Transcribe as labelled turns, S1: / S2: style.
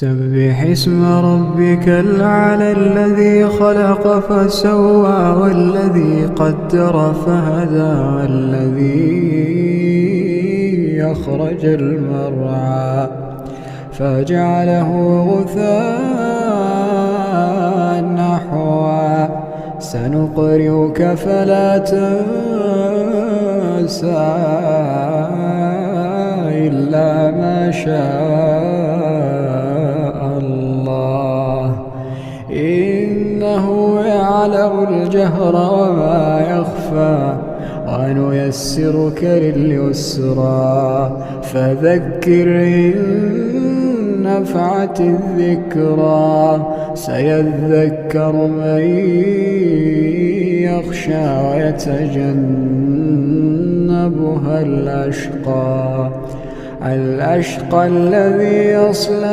S1: سبح اسم ربك الأعلى الذي خلق فسوى والذي قدر فهدى والذي أخرج المرعى فجعله غثاء نحوا سنقرئك فلا تنسى إلا ما شاء الله إنه يعلم الجهر وما يخفى ونيسرك لليسرى فذكر إن نفعت الذكرى سيذكر من يخشى ويتجنبها الأشقى الذي يصلى